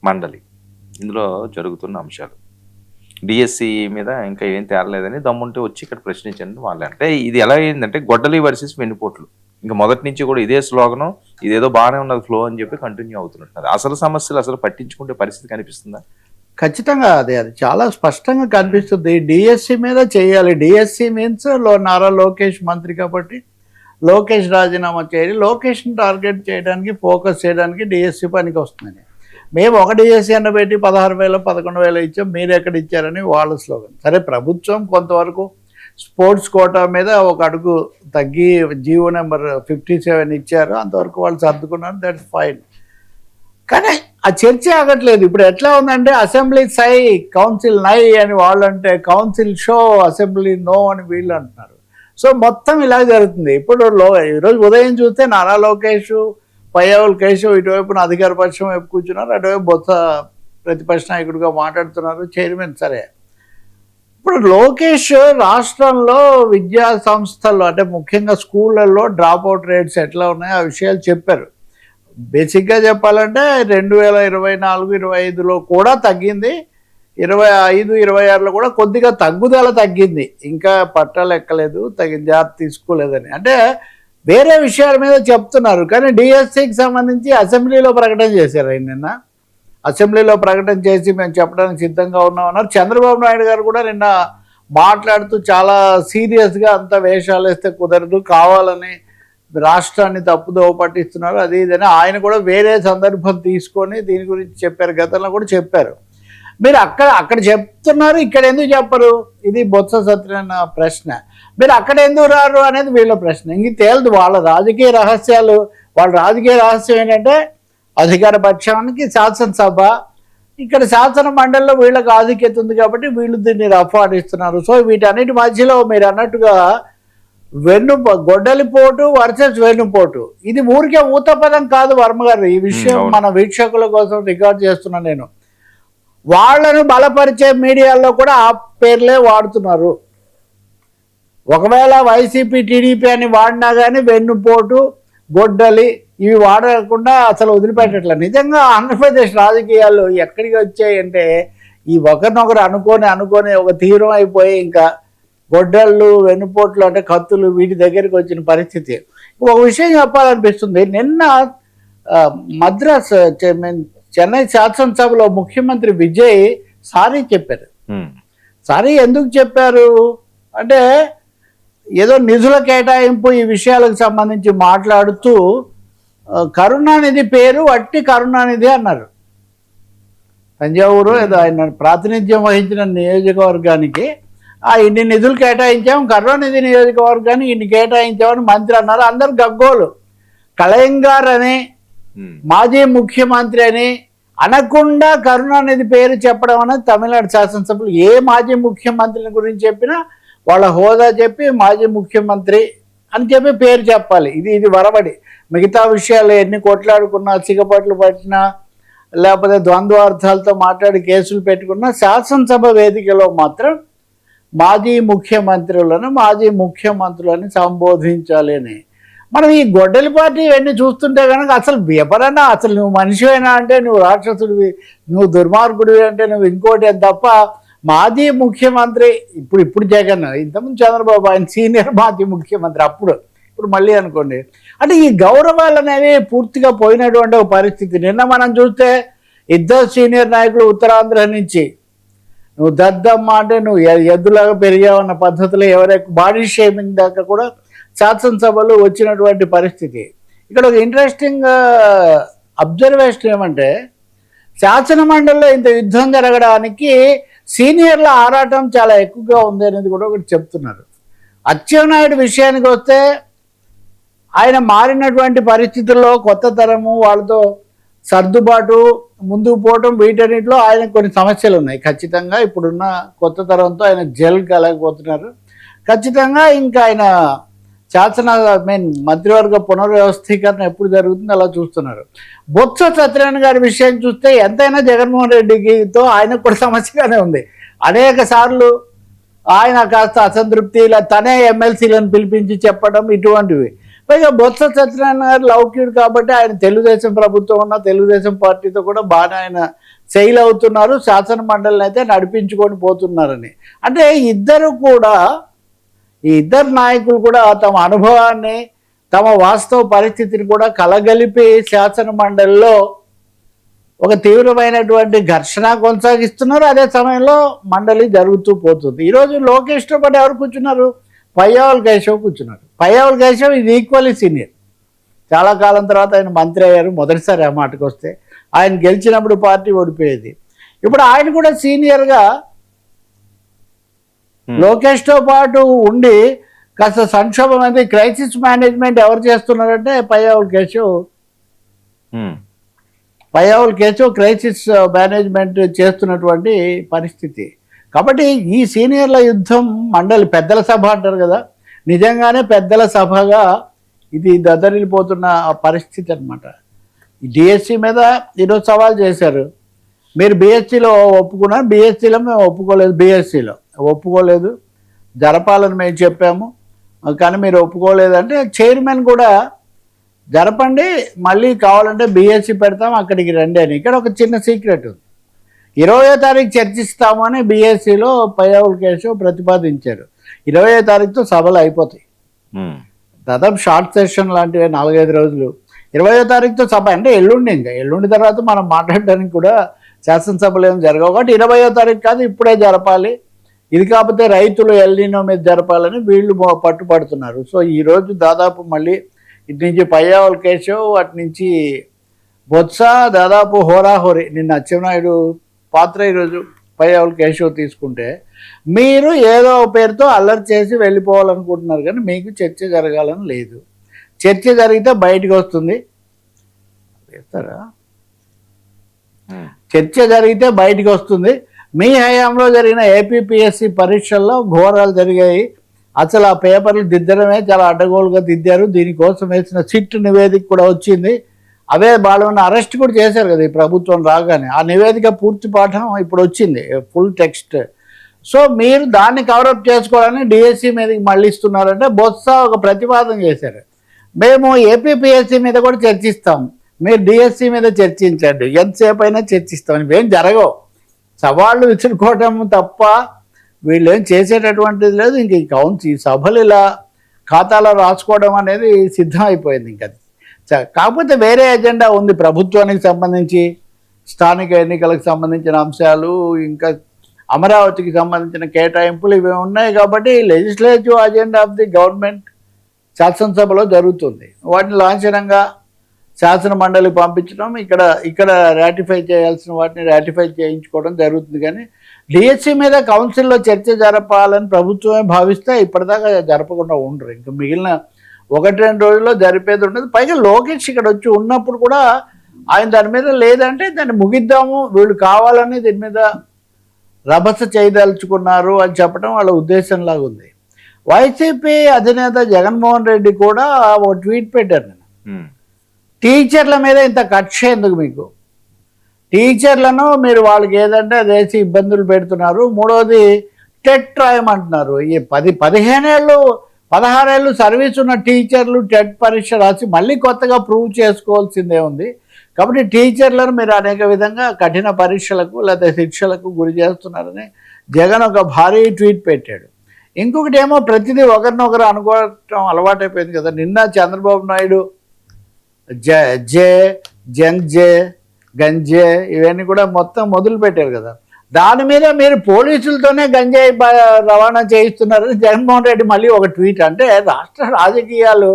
మండలి ఇందులో జరుగుతున్న అంశాలు. డిఎస్సి మీద ఇంకా ఏం తేలలేదని దమ్ముంటే వచ్చి ఇక్కడ ప్రశ్నించండి వాళ్ళు. అంటే ఇది ఎలా అయిందంటే గొడ్డలి వర్సెస్ వెన్నుపోట్లు. ఇంకా మొదటి నుంచి కూడా ఇదే స్లోగనం, ఇదేదో బాగానే ఉన్నది ఫ్లో అని చెప్పి కంటిన్యూ అవుతున్నట్టున్నారు. అసలు సమస్యలు అసలు పట్టించుకుంటే పరిస్థితి కనిపిస్తుందా? ఖచ్చితంగా అది చాలా స్పష్టంగా కనిపిస్తుంది. డిఎస్సి మీద చేయాలి. డిఎస్సి మీన్స్ నారా లోకేష్ మంత్రి కాబట్టి లోకేష్ రాజీనామా చేయాలి. లోకేష్ని టార్గెట్ చేయడానికి, ఫోకస్ చేయడానికి డిఎస్సి పనికి వస్తుందని. మేము ఒక డిఎస్సి అన్న పెట్టి 16,000 11,000 ఇచ్చాం, మీరు ఎక్కడ ఇచ్చారని వాళ్ళ స్లోగన్. సరే, ప్రభుత్వం కొంతవరకు స్పోర్ట్స్ కోటా మీద ఒక అడుగు తగ్గి జీవో నెంబర్ 57 ఇచ్చారు, అంతవరకు వాళ్ళు సర్దుకున్నారు, దట్స్ ఫైన్. కానీ ఆ చర్చ ఆగట్లేదు. ఇప్పుడు ఎట్లా ఉందంటే అసెంబ్లీ సై కౌన్సిల్ నై అని వాళ్ళు అంటే, కౌన్సిల్ షో అసెంబ్లీ నో అని వీళ్ళు అంటున్నారు. సో మొత్తం ఇలా జరుగుతుంది. ఇప్పుడు ఈరోజు ఉదయం చూస్తే నారా లోకేష్, పయ్యావుల కేశవ్ ఇటువైపున అధికార పక్షం వైపు కూర్చున్నారు, అటువైపు బొత్స ప్రతిపక్ష నాయకుడిగా మాట్లాడుతున్నారు, చైర్మన్. సరే, ఇప్పుడు లోకేష్ రాష్ట్రంలో విద్యా సంస్థల్లో అంటే ముఖ్యంగా స్కూళ్ళల్లో డ్రాప్అవుట్ రేట్స్ ఎట్లా ఉన్నాయో ఆ విషయాలు చెప్పారు. బేసిక్గా చెప్పాలంటే 2024-25లో కూడా తగ్గింది, 25-26లో కూడా కొద్దిగా తగ్గుదల తగ్గింది, ఇంకా పట్టాలు ఎక్కలేదు, తగిన జాగ్రత్త తీసుకోలేదని. అంటే వేరే విషయాల మీద చెప్తున్నారు. కానీ డిఎస్సికి సంబంధించి అసెంబ్లీలో ప్రకటన చేశారు. ఆయన నిన్న అసెంబ్లీలో ప్రకటన చేసి మేము చెప్పడానికి సిద్ధంగా ఉన్నామన్నారు. చంద్రబాబు నాయుడు గారు కూడా నిన్న మాట్లాడుతూ చాలా సీరియస్గా అంత వేషాలు వేస్తే కుదరదు, కావాలని రాష్ట్రాన్ని తప్పుదోవ పట్టిస్తున్నారు, అది ఇదని ఆయన కూడా వేరే సందర్భం తీసుకొని దీని గురించి చెప్పారు. గతంలో కూడా చెప్పారు. మీరు అక్కడ చెప్తున్నారు, ఇక్కడ ఎందుకు చెప్పరు? ఇది బొత్స సత్యనారాయణ ప్రశ్న. మీరు అక్కడ ఎందుకు రారు అనేది వీళ్ళ ప్రశ్న. ఇంక తేలదు వాళ్ళ రాజకీయ రహస్యాలు. వాళ్ళ రాజకీయ రహస్యం ఏంటంటే అధికార పక్షానికి శాసనసభ, ఇక్కడ శాసన మండలిలో వీళ్ళకి ఆధిక్యత ఉంది కాబట్టి వీళ్ళు దీన్ని రఫాడిస్తున్నారు. సో వీటన్నిటి మధ్యలో మీరు అన్నట్టుగా గొడ్డలిపోటు వర్సెస్ వెన్నుపోటు, ఇది ఊరికే ఊతపదం కాదు వర్మ గారు. ఈ విషయం మన వీక్షకుల కోసం రికార్డ్ చేస్తున్నాను నేను. వాళ్లను బలపరిచే మీడియాల్లో కూడా ఆ పేర్లే వాడుతున్నారు. ఒకవేళ వైసీపీ టీడీపీ అని వాడినా కానీ వెన్నుపోటు, గొడ్డలి ఇవి వాడకుండా అసలు వదిలిపెట్టట్లేదు. నిజంగా ఆంధ్రప్రదేశ్ రాజకీయాలు ఎక్కడికి వచ్చాయంటే ఈ ఒకరినొకరు అనుకొని ఒక తీవ్రం అయిపోయి ఇంకా గొడ్డళ్ళు, వెన్నుపోట్లు అంటే కత్తులు వీటి దగ్గరికి వచ్చిన పరిస్థితి. ఒక విషయం చెప్పాలనిపిస్తుంది. నిన్న మద్రాస్ చెన్నై శాసనసభలో ముఖ్యమంత్రి విజయ్ సారీ చెప్పారు. సారీ ఎందుకు చెప్పారు అంటే ఏదో నిధుల కేటాయింపు ఈ విషయాలకు సంబంధించి మాట్లాడుతూ కరుణానిధి పేరు వట్టి కరుణానిధి అన్నారు. తంజావూరు ఏదో ఆయన ప్రాతినిధ్యం వహించిన నియోజకవర్గానికి ఇన్ని నిధులు కేటాయించాం, కరుణానిధి నియోజకవర్గానికి ఇన్ని కేటాయించామని మంత్రి అన్నారు. అందరు గగ్గోలు. కళయంగార్ అని మాజీ ముఖ్యమంత్రి అని అనకుండా కరుణానిధి పేరు చెప్పడం అనేది తమిళనాడు శాసనసభలో ఏ మాజీ ముఖ్యమంత్రిని గురించి చెప్పినా వాళ్ళ హోదా చెప్పి మాజీ ముఖ్యమంత్రి అని చెప్పి పేరు చెప్పాలి. ఇది వరబడి. మిగతా విషయాలు ఎన్ని కొట్లాడుకున్నా, సిగపట్లు పట్టినా, లేకపోతే ద్వంద్వార్థాలతో మాట్లాడి కేసులు పెట్టుకున్నా శాసనసభ వేదికలో మాత్రం మాజీ ముఖ్యమంత్రులని సంబోధించాలి అని. మనం ఈ గొడ్డలి పార్టీ ఇవన్నీ చూస్తుంటే కనుక అసలు ఎవరన్నా అసలు నువ్వు మనిషివైనా అంటే నువ్వు రాక్షసుడివి, నువ్వు దుర్మార్గుడివి అంటే నువ్వు ఇంకోటి అని తప్ప మాజీ ముఖ్యమంత్రి ఇప్పుడు జగన్, ఇంతకుముందు చంద్రబాబు ఆయన సీనియర్ మాజీ ముఖ్యమంత్రి ఇప్పుడు మళ్ళీ అనుకోండి. అంటే ఈ గౌరవాలు అనేవి పూర్తిగా పోయినటువంటి ఒక పరిస్థితి. నిన్న మనం చూస్తే ఇద్దరు సీనియర్ నాయకులు ఉత్తరాంధ్ర నుంచి నువ్వు దద్దమ్మ అంటే నువ్వు ఎద్దులాగా పెరిగావన్న పద్ధతిలో ఎవరైనా బాడీ షేమింగ్ దాకా కూడా శాసనసభలో వచ్చినటువంటి పరిస్థితి. ఇక్కడ ఒక ఇంట్రెస్టింగ్ అబ్జర్వేషన్ ఏమంటే శాసన మండలిలో ఇంత యుద్ధం జరగడానికి సీనియర్ల ఆరాటం చాలా ఎక్కువగా ఉంది అనేది కూడా ఒకటి చెప్తున్నారు. అచ్చెన్నాయుడు విషయానికి వస్తే ఆయన మారినటువంటి పరిస్థితుల్లో కొత్త తరము వాళ్ళతో సర్దుబాటు ముందుకు పోవటం వీటన్నిటిలో ఆయనకు కొన్ని సమస్యలు ఉన్నాయి. ఖచ్చితంగా ఇప్పుడున్న కొత్త తరంతో ఆయన జెల్ కలగపోతున్నారు. ఖచ్చితంగా ఇంకా ఆయన మంత్రివర్గ పునర్వ్యవస్థీకరణ ఎప్పుడు జరుగుతుందో అలా చూస్తున్నారు. బొత్స సత్యనారాయణ గారి విషయం చూస్తే ఎంతైనా జగన్మోహన్ రెడ్డితో ఆయనకు కూడా సమస్యగానే ఉంది. అనేక సార్లు ఆయన కాస్త అసంతృప్తి, ఇలా తనే ఎమ్మెల్సీలను పిలిపించి చెప్పడం ఇటువంటివి. పైగా బొత్స సత్యనారాయణ గారు లౌక్యుడు కాబట్టి ఆయన తెలుగుదేశం ప్రభుత్వం ఉన్న తెలుగుదేశం పార్టీతో కూడా బాగా ఆయన సెయిల్ అవుతున్నారు, శాసన మండలిని అయితే నడిపించుకొని పోతున్నారని. అంటే ఇద్దరు కూడా, ఈ ఇద్దరు నాయకులు కూడా తమ అనుభవాన్ని, తమ వాస్తవ పరిస్థితిని కూడా కలగలిపి శాసన మండలిలో ఒక తీవ్రమైనటువంటి ఘర్షణ కొనసాగిస్తున్నారు. అదే సమయంలో మండలి జరుగుతూ పోతుంది. ఈరోజు లోకేష్తో పాటు ఎవరు కూర్చున్నారు? పయ్యావుల కేశవ్ కూర్చున్నారు. పయ్యావుల కేశవ్ ఇది ఈక్వల్లీ సీనియర్. చాలా కాలం తర్వాత ఆయన మంత్రి అయ్యారు మొదటిసారి. ఆ మాటకు వస్తే ఆయన గెలిచినప్పుడు పార్టీ ఓడిపోయేది. ఇప్పుడు ఆయన కూడా సీనియర్గా లోకేష్తో పాటు ఉండి కాస్త సంక్షోభం అనేది క్రైసిస్ మేనేజ్మెంట్ ఎవరు చేస్తున్నారంటే పయ్యావుల కేశవ్ క్రైసిస్ మేనేజ్మెంట్ చేస్తున్నటువంటి పరిస్థితి. కాబట్టి ఈ సీనియర్ల యుద్ధం మండలి పెద్దల సభ అంటారు కదా, నిజంగానే పెద్దల సభగా ఇది దద్దరిల్లిపోతున్న పరిస్థితి అనమాట. ఈ డిఎస్సి మీద ఈరోజు సవాల్ చేశారు. మీరు బీఎస్సీలో ఒప్పుకున్నారు, బీఎస్సీలో మేము ఒప్పుకోలేదు, బీఎస్సీలో ఒప్పుకోలేదు, జరపాలని మేము చెప్పాము కానీ మీరు ఒప్పుకోలేదంటే చైర్మన్ కూడా జరపండి, మళ్ళీ కావాలంటే బీఎస్సీ పెడతాం అక్కడికి రండి అని. ఇక్కడ ఒక చిన్న సీక్రెట్ ఉంది. 20వ తారీఖు చర్చిస్తామని బీఎస్సీలో పయ్యావుల కేశవ్ ప్రతిపాదించారు. 20వ తారీఖుతో సభలు అయిపోతాయి. దాదాపు షార్ట్ సెషన్ లాంటివి 4-5 రోజులు. 20వ తారీఖుతో సభ అంటే ఎల్లుండి, ఇంకా ఎల్లుండి తర్వాత మనం మాట్లాడడానికి కూడా శాసనసభలు ఏమి జరగవు. కాబట్టి 20వ తారీఖు కాదు, ఇప్పుడే జరపాలి. ఇది కాకపోతే రైతులు ఎల్నినో మీద జరపాలని వీళ్ళు పట్టుపడుతున్నారు. సో ఈరోజు దాదాపు మళ్ళీ ఇటు నుంచి పయ్యావుల కేశవ్, అటు నుంచి బొత్స, దాదాపు హోరాహోరీ. నిన్న అచ్చెన్నాయుడు పాత్ర, ఈరోజు పయ్యావుల కేశవ్ తీసుకుంటే మీరు ఏదో పేరుతో అల్లరి చేసి వెళ్ళిపోవాలనుకుంటున్నారు కానీ మీకు చర్చ జరగాలని లేదు. చర్చ జరిగితే బయటకు వస్తుంది. చేస్తారా? చర్చ జరిగితే బయటకు వస్తుంది. మీ హయాంలో జరిగిన ఏపీపీఎస్సీ పరీక్షల్లో ఘోరాలు జరిగాయి. అసలు ఆ పేపర్లు దిద్దడమే చాలా అడ్డగోలుగా దిద్దారు. దీనికోసం వేసిన సిట్ నివేదిక కూడా వచ్చింది. అవే వాళ్ళని అరెస్ట్ కూడా చేశారు కదా ఈ ప్రభుత్వం రాగానే. ఆ నివేదిక పూర్తి పాఠం ఇప్పుడు వచ్చింది, ఫుల్ టెక్స్ట్. సో మీరు దాన్ని కవరప్ చేసుకోవడానికి డిఎస్సి మీదకి మళ్ళిస్తున్నారంటే బొత్స ఒక ప్రతిపాదన చేశారు. మేము ఏపీపీఎస్సీ మీద కూడా చర్చిస్తాం, మీరు డిఎస్సి మీద చర్చించండి, ఎంతసేపు అయినా చర్చిస్తాం. ఇవేం జరగవు, సవాళ్ళు విసురుకోవటం తప్ప వీళ్ళు ఏం చేసేటటువంటిది లేదు. ఇంక ఈ సభలు ఇలా ఖాతాలో రాసుకోవడం అనేది సిద్ధం అయిపోయింది. ఇంక అది కాకపోతే వేరే ఎజెండా ఉంది ప్రభుత్వానికి సంబంధించి, స్థానిక ఎన్నికలకు సంబంధించిన అంశాలు, ఇంకా అమరావతికి సంబంధించిన కేటాయింపులు ఇవి ఉన్నాయి. కాబట్టి legislative agenda of the government శాసనసభలో జరుగుతుంది. వాటిని లాంఛనంగా శాసన మండలి పంపించడం, ఇక్కడ రాటిఫై చేయాల్సిన వాటిని రాటిఫై చేయించుకోవడం జరుగుతుంది. కానీ డిఎస్సి మీద కౌన్సిల్లో చర్చ జరపాలని ప్రభుత్వమే భావిస్తే ఇప్పటిదాకా జరపకుండా ఉండరు. ఇంకా మిగిలిన 1-2 రోజుల్లో జరిపేది ఉండదు. పైగా లోకేష్ ఇక్కడ వచ్చి ఉన్నప్పుడు కూడా ఆయన దాని మీద లేదంటే దాన్ని ముగిద్దాము, వీళ్ళు కావాలని దీని మీద రభస చేయదలుచుకున్నారు అని చెప్పడం వాళ్ళ ఉద్దేశంలాగా ఉంది. వైసీపీ అధినేత జగన్మోహన్ రెడ్డి కూడా ఒక ట్వీట్ పెట్టారు. నేను టీచర్ల మీద ఇంత కక్ష ఎందుకు మీకు? టీచర్లను మీరు వాళ్ళకి ఏదంటే అదేసి ఇబ్బందులు పెడుతున్నారు. మూడవది టెట్ రాయమంటున్నారు. ఈ 15 ఏళ్ళు 16 ఏళ్ళు సర్వీస్ ఉన్న టీచర్లు టెట్ పరీక్ష రాసి మళ్ళీ కొత్తగా ప్రూవ్ చేసుకోవాల్సిందే ఉంది. కాబట్టి టీచర్లను మీరు అనేక విధంగా కఠిన పరీక్షలకు లేదా శిక్షలకు గురి చేస్తున్నారని జగన్ ఒక భారీ ట్వీట్ పెట్టాడు. ఇంకొకటి ఏమో ప్రతిదీ ఒకరినొకరు అనుకోవటం అలవాటైపోయింది కదా. నిన్న చంద్రబాబు నాయుడు జంజే గంజే ఇవన్నీ కూడా మొత్తం మొదలు పెట్టారు కదా. దాని మీద మీరు పోలీసులతోనే గంజాయి రవాణా చేయిస్తున్నారని జగన్మోహన్ రెడ్డి మళ్ళీ ఒక ట్వీట్. అంటే రాష్ట్ర రాజకీయాలు